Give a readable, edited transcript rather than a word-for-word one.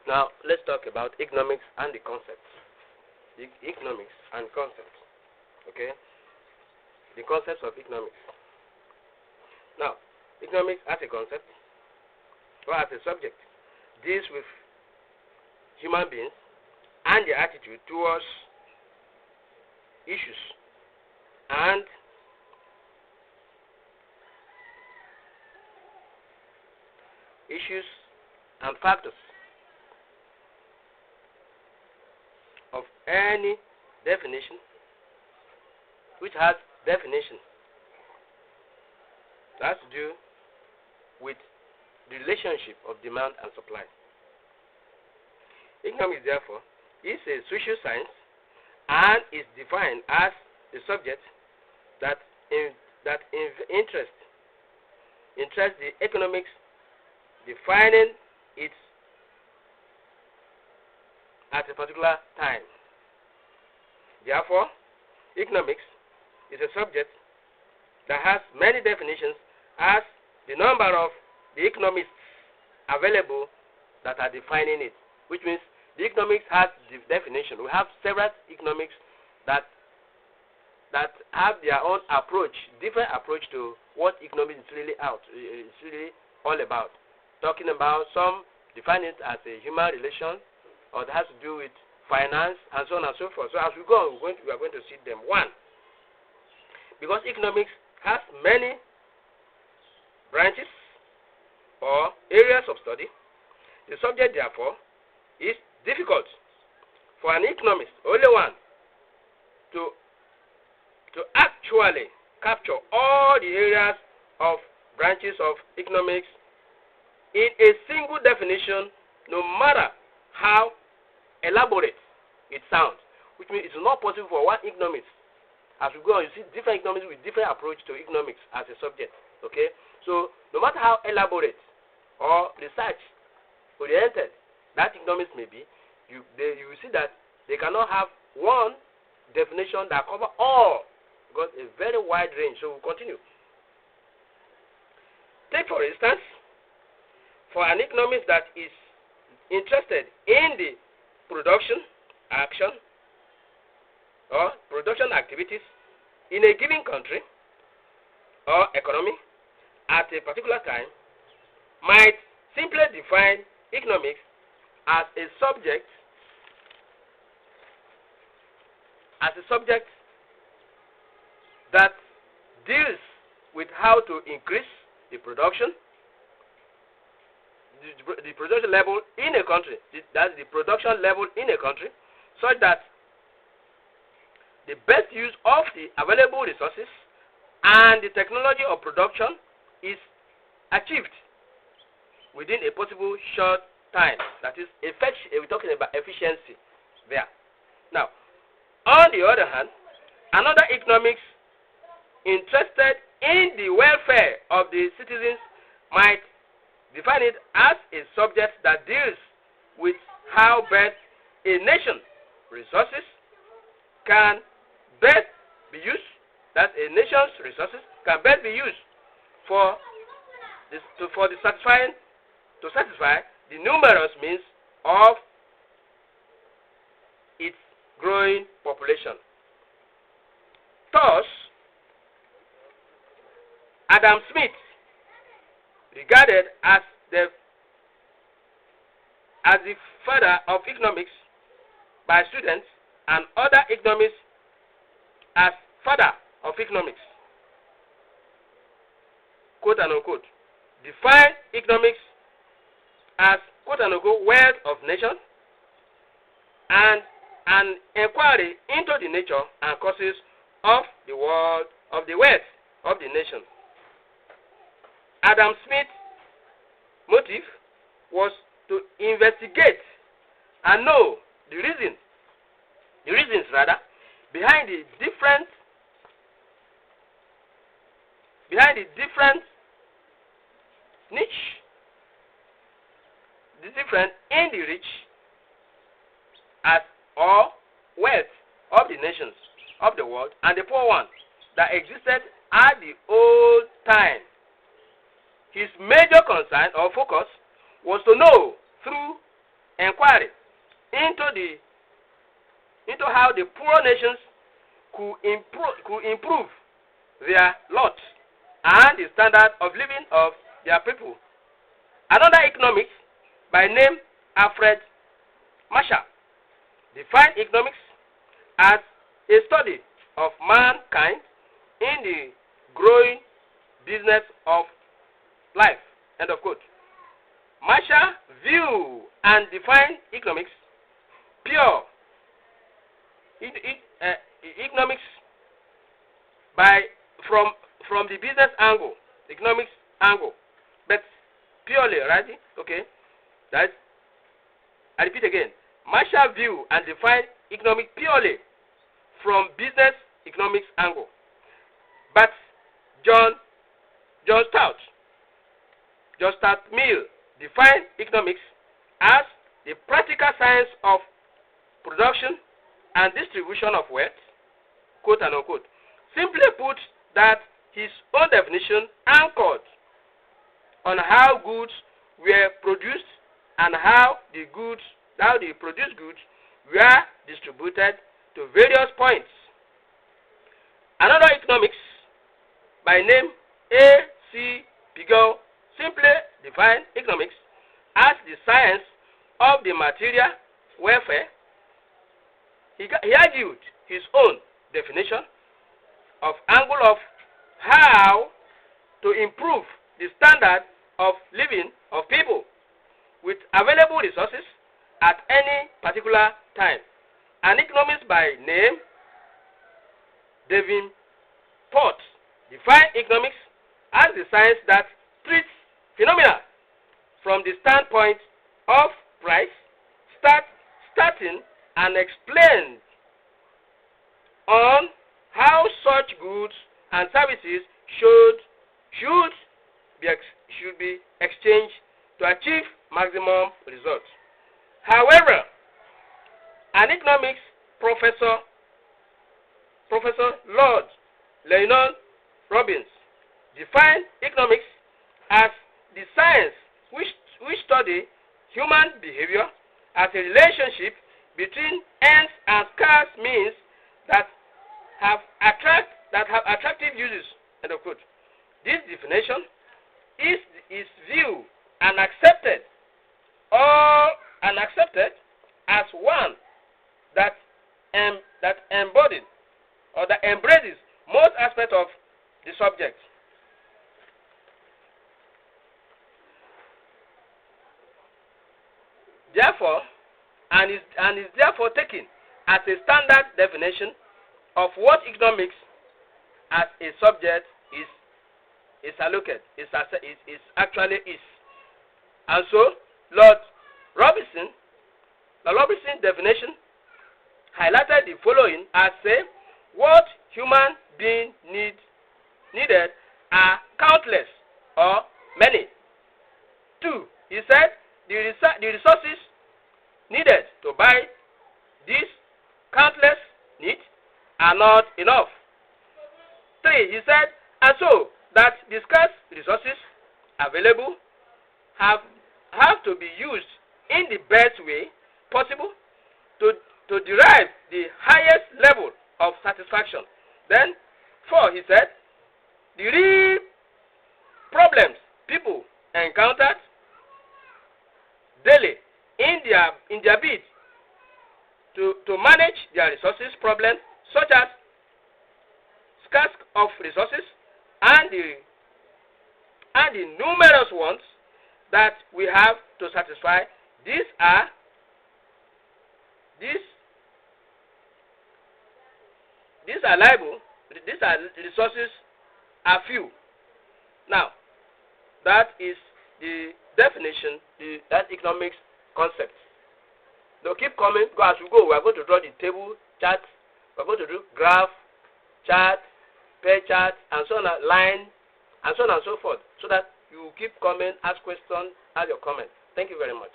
Now, let's talk about economics and the concepts. Economics and concepts. Okay? The concepts of economics. Now, economics as a concept or as a subject deals with human beings and their attitude towards issues and factors of any definition which has definition that has to do with the relationship of demand and supply. Economics, therefore, is a social science and is defined as the subject that interests the economics, defining it at a particular time. Therefore, economics is a subject that has many definitions as the number of the economists available that are defining it, which means the economics has the definition. We have several economics that have their own approach, different approach to what economics is really all about. Talking about some define it as a human relation, or it has to do with finance, and so on and so forth. So as we go on, we are going to see them. One, because economics has many branches or areas of study, the subject therefore is difficult for an economist, only one, to actually capture all the areas of branches of economics in a single definition, no matter how elaborate it sounds, which means it's not possible for one economist. As we go on, you see different economists with different approach to economics as a subject. Okay, so no matter how elaborate or research oriented that economics may be, you will see that they cannot have one definition that cover all, because a very wide range. So we'll continue. Take for instance, for an economist that is interested in the production action or production activities in a given country or economy at a particular time, might simply define economics as a subject that deals with how to increase the production, the production level in a country. That's the production level in a country, such that the best use of the available resources and the technology of production is achieved within a possible short time. That is, we're talking about efficiency there. Now, on the other hand, another economics interested in the welfare of the citizens might define it as a subject that deals with how best a nation's resources can best be used, that a nation's resources can best be used to satisfy the numerous needs of its growing population. Thus, Adam Smith, regarded as the father of economics by students, and other economists as father of economics, quote and unquote, define economics as quote and unquote wealth of nations and an inquiry into the nature and causes of the world of the wealth of the nation. Adam Smith's motive was to investigate and know the reasons behind the different niche, the different in the rich as or wealth of the nations of the world and the poor ones that existed at the old time. His major concern or focus was to know through inquiry into how the poor nations could improve their lot and the standard of living of their people. Another economics by name Alfred Marshall defined economics as a study of mankind in the growing business of life. End of quote. Marshall view and define economics pure economics from the business angle, economics angle, but purely, right? Okay, that I repeat again. Marshall view and define economics purely from business economics angle, but John Stuart Mill defined economics as the practical science of production and distribution of wealth, quote and unquote. Simply put, that his own definition anchored on how goods were produced and how the produced goods were distributed to various points. Another economics by name A.C. Pigou simply defined economics as the science of the material welfare. He argued his own definition of angle of how to improve the standard of living of people with available resources at any particular time. An economist by name Davenport defined economics as the science that treats phenomena from the standpoint of price, starting and explains on how such goods and services should be exchanged to achieve maximum results. However, an economics professor Lord Llewellyn Robbins defined economics as the science which study human behavior as a relationship between ends and scarce means that have attractive uses. End of quote. This definition is viewed and accepted as one that embodies or that embraces most aspects of the subject. Therefore, and is therefore taken as a standard definition of what economics as a subject is actually is. And so, Lord Robinson's definition highlighted the following as say, what human beings needed are countless or many. 2. He said the resources needed to buy these countless needs are not enough. 3. He said, and so that the scarce resources available have to be used in the best way possible to derive the highest level of satisfaction. Then 4. He said, the real problems people encountered daily in their bid to manage their resources problems, such as scarce of resources and the numerous ones that we have to satisfy. These resources are few. Now, that is the definition, that economics concept. Now keep coming. Go as we go. We are going to draw the table, chart. We are going to do graph, chart, pair chart, and so on, line, and so on and so forth, so that you keep coming, ask questions, add your comment. Thank you very much.